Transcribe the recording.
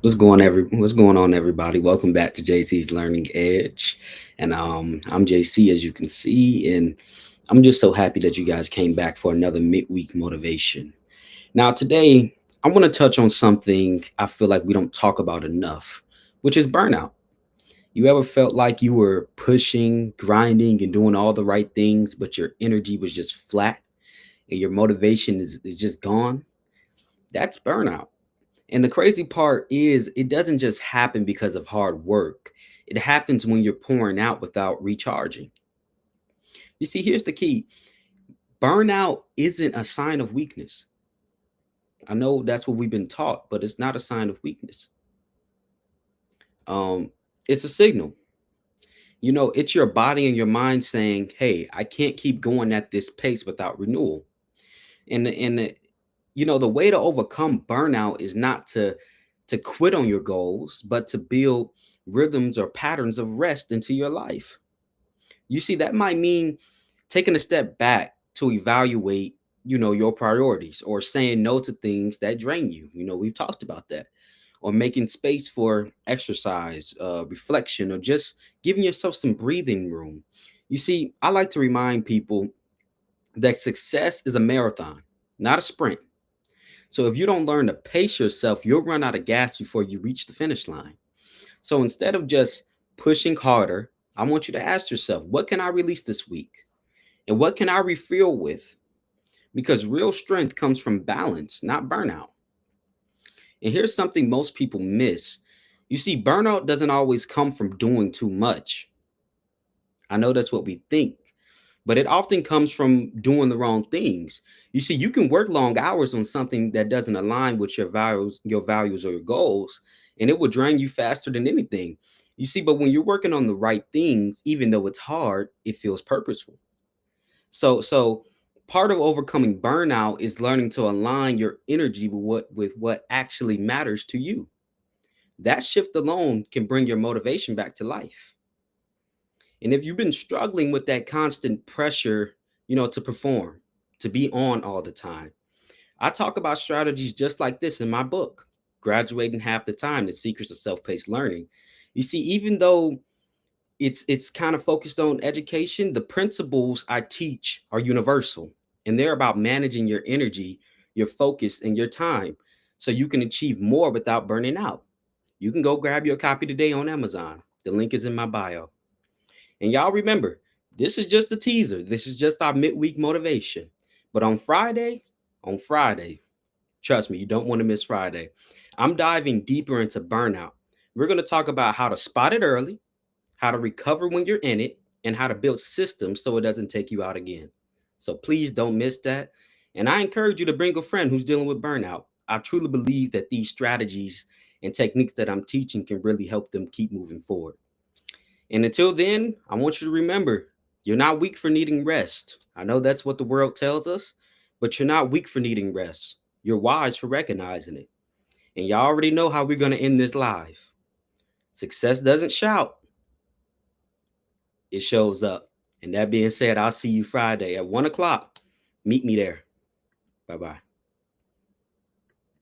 What's going on, everybody? Welcome back to JC's Learning Edge. And I'm JC, as you can see, and I'm just so happy that you guys came back for another midweek motivation. Now, today, I want to touch on something I feel like we don't talk about enough, which is burnout. You ever felt like you were pushing, grinding, and doing all the right things, but your energy was just flat and your motivation is just gone? That's burnout. And the crazy part is, it doesn't just happen because of hard work. It happens when you're pouring out without recharging. You see, here's the key: burnout isn't a sign of weakness. I know that's what we've been taught, but it's not a sign of weakness. Um, it's a signal. It's your body and your mind saying, "Hey, I can't keep going at this pace without renewal." And the way to overcome burnout is not to quit on your goals, but to build rhythms or patterns of rest into your life. You see, that might mean taking a step back to evaluate, your priorities, or saying no to things that drain you. We've talked about that. Or making space for exercise, reflection, or just giving yourself some breathing room. You see, I like to remind people that success is a marathon, not a sprint. So if you don't learn to pace yourself, you'll run out of gas before you reach the finish line. So instead of just pushing harder, I want you to ask yourself, what can I release this week? And what can I refill with? Because real strength comes from balance, not burnout. And here's something most people miss. You see, burnout doesn't always come from doing too much. I know that's what we think, but it often comes from doing the wrong things. You see, you can work long hours on something that doesn't align with your values or your goals, and it will drain you faster than anything. You see, but when you're working on the right things, even though it's hard, it feels purposeful. So part of overcoming burnout is learning to align your energy with what actually matters to you. That shift alone can bring your motivation back to life. And if you've been struggling with that constant pressure, to perform, to be on all the time, I talk about strategies just like this in my book, Graduating Half the Time: The Secrets of Self-Paced Learning. You see, even though it's kind of focused on education, the principles I teach are universal, and they're about managing your energy, your focus, and your time so you can achieve more without burning out. You can go grab your copy today on Amazon. The link is in my bio. And y'all remember, this is just a teaser. This is just our midweek motivation. But on Friday, trust me, you don't want to miss Friday. I'm diving deeper into burnout. We're going to talk about how to spot it early, how to recover when you're in it, and how to build systems so it doesn't take you out again. So please don't miss that. And I encourage you to bring a friend who's dealing with burnout. I truly believe that these strategies and techniques that I'm teaching can really help them keep moving forward. And until then, I want you to remember, you're not weak for needing rest. I know that's what the world tells us, but you're not weak for needing rest. You're wise for recognizing it. And y'all already know how we're going to end this live. Success doesn't shout, it shows up. And that being said, I'll see you Friday at 1 o'clock. Meet me there. Bye bye.